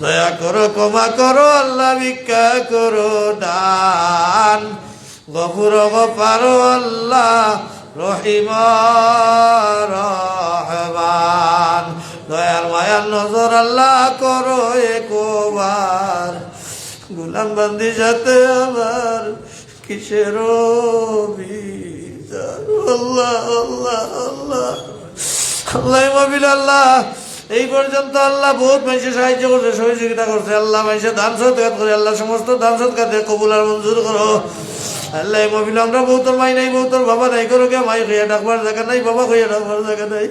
দয়া করো ক্ষমা করো আল্লাহ ভিক্ষা করো দান গফুর গফার আল্লাহ রহিম রহমান দয়ার মায়ার নজর আল্লাহ করো একবার গুলাম বান্দি সাথে আমার কিসের আল্লাহ আল্লাহ আল্লাহ আল্লাহ মাবিল আল্লাহ এই পর্যন্ত আল্লাহ বহুত মানুষের সাহায্য করছে সহযোগিতা করছে আল্লাহ মানুষের দান সৎকার করে আল্লাহ সমস্ত দান সৎকার কবুল আর মঞ্জুর করো আল্লাহ মাবিল আমরা বহুতর মাই নাই বহুতর বাবা নাই করো কে মাই হইয়া ডাকবার জায়গা নাই বাবা হইয়া ডাকবার জায়গা নাই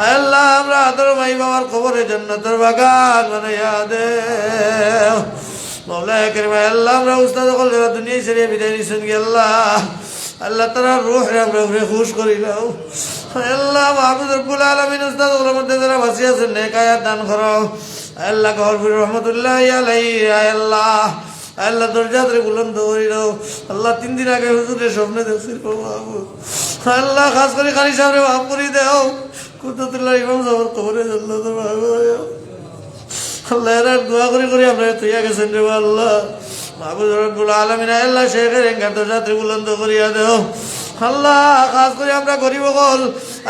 আল্লাহ আমরা আদর মাই বাবার খবরের জন্য তোর বাগান বানাইয়া দে মৌলা করিম আল্লাহ আমরা উস্তাদ সকল যারা দুনিয়ায় ছেড়ে বিদায় নিছেন কি আল্লাহ আল্লাহ তারা রূহ রে আমরা খুশ করি নাও আল্লাহ মাহমুদ রব্বুল আলামিন উস্তাদ সকলের মধ্যে যারা বাঁচিয়ে আছেন নেক হায়াত দান করো আল্লাহ গফুর রহমতুল্লাহ আলাইহি আল্লাহ আল্লাহ দরজাতে বুলন্দ করি নাও আল্লাহ 3 দিন আগে হুজুরের স্বপ্নে দেখছি আল্লাহ খাস করে কারি সাহেব মাফ করে দাও কুতুবুল্লাহ ইমাম সাহেব কবরে জান্নাত আল্লাহ এর দোয়া করে করে আমরা তুইয়া গেছেন রে আল্লাহ মাহবুব রব্বুল আলামিন আল্লাহ শেখের এঙ্গার দরজাতে বুলন্দ করিয়া দাও আল্লাহ খাস করে আমরা গরিব হল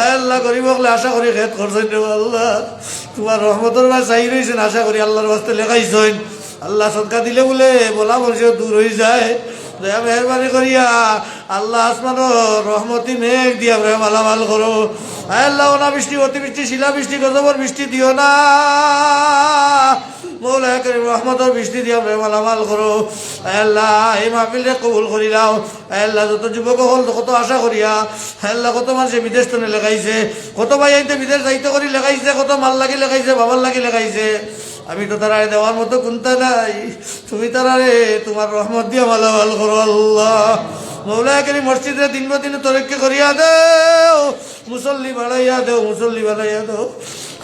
আল্লাহ গরিব হলে আশা করি খেত করছেন রে আল্লাহ তোমার রহমতের ভাই চাই রয়েছেন আশা করি আল্লাহর বাস্তে লেখাইছেন আল্লাহ সদকা দিলে বলে বলা বলছে দূর হয়ে যায় দয়া মেহরবানি করিয়া আল্লাহ আসমানো রহমতি মেঘ দিয়া মালামাল করো আল্লাহ অনাবৃষ্টি অতিবৃষ্টি শিলাবৃষ্টি গজবর বৃষ্টি দিও না মৌলা করিম রহমতের বৃষ্টি দিয়া মালামাল করো আল্লাহ এই মাহফিলরে কবুল করি নাও আল্লাহ যত যুবক হল কত আশা করিয়া আল্লাহ কত মানুষে বিদেশ তো লেখাইছে কত ভাই আইতে বিদেশ যাইতে করি লেখাইছে কত মাল লাগি লেখাইছে বাবার লাগি লেখাইছে আমি তো তারা দেওয়ার মতো কোনটা নাই তুমি তারারে তোমার রহমত দিয়ে মালামাল করো আল্লাহ মৌলা করিম মসজিদে দিন দিন তরক্কি করিয়া দেও মুসল্লি বাড়াইয়া দেও মুসল্লি বাড়াইয়া দেও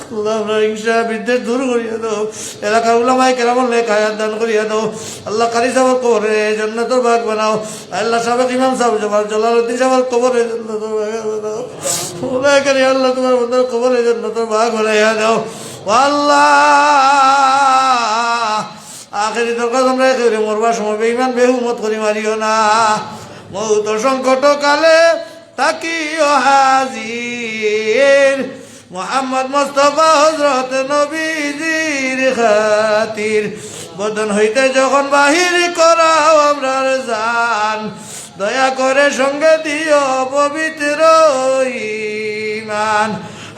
আল্লাহ হিংসা বিদ্বেষ দূর করিয়া দাও এলাকার উলামায়ে কেরাম নেক হায়াত দান করিয়া দাও আল্লাহ কারি সাহেবের কবরে জান্নাতের বাগ বানাও আল্লাহ সাবেক ইমাম সাহেব জালালউদ্দিন সাহেবের কবরে জান্নাতের বাগ বানাও মৌলা করিম আল্লাহ তোমার বন্দার কবরে জান্নাতের বাগ বানাইয়া দাও আল্লাহ আখেরি দরকার আমরা একেবারে মরবার সময় বেঈমান বেহুমত করি মারিও না মৌত সংকট কালে তাকিও হাজির মোহাম্মদ মুস্তাফা হযরত নবীজির খাতির বদন হইতে যখন বাহির করাও আমরার জান দয়া করে সঙ্গে দিও পবিত্র ঈমান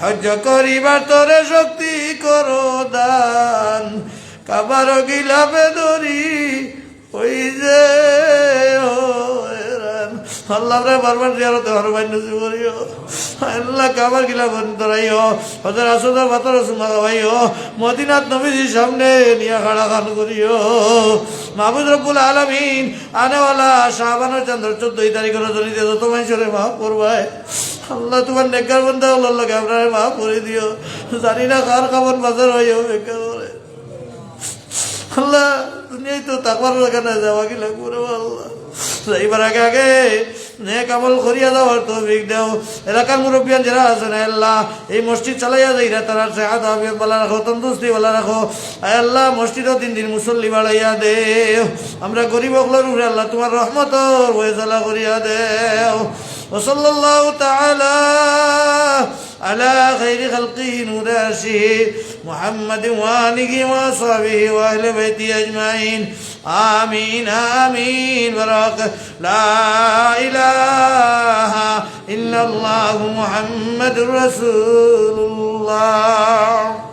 হজ্জ করিবার তোরে শক্তি করো দান কাবার গিলাফে দরি ওই যে আল্লাহ বারবার জিয়ারতে হরবাই নসিব করিও আল্লাহ কাবার গিলা বন্ধরাইও হযরত আসদার বাতর সুমাগাইও মদিনাত নবীজির সামনে নিয়া খাড়া খান করিও মাহবুব রব্বুল আলামিন আনেওয়ালা শাবানের চন্দ্র 14 তারিখের রজনীতে যত মানুষরে মাফ করবাই আল্লাহ তোমার নেককার বান্দা আল্লাহকে আপনারে মাফ করে দিও জানি না কার কামন বাজার হইও বেকার করে আল্লাহ দুনিয়ায় তো তাকবার লাগে না যাওয়া কি লাগবো রে আল্লাহ এইবার আগে আগে নেক আমল করিয়া যাওয়ার তৌফিক দাও এলাকার মুরব্বিয়ান যারা আছেন আল্লাহ এই মসজিদ চালাইয়া যাইরা তারা সেহাত আফিয়ত বালা রাখো তন্দুরস্তি বালা রাখো আল্লাহ মসজিদও দিন দিন মুসল্লি বাড়াইয়া দেও আমরা গরিব হকলের উপরে আল্লাহ তোমার রহমতর ফয়সালা করিয়া দেও وصلى الله تعالى على خير خلقه نوراشه محمد وآله وصحبه وأهل بيته أجمعين آمين آمين بركة لا إله إلا الله محمد رسول الله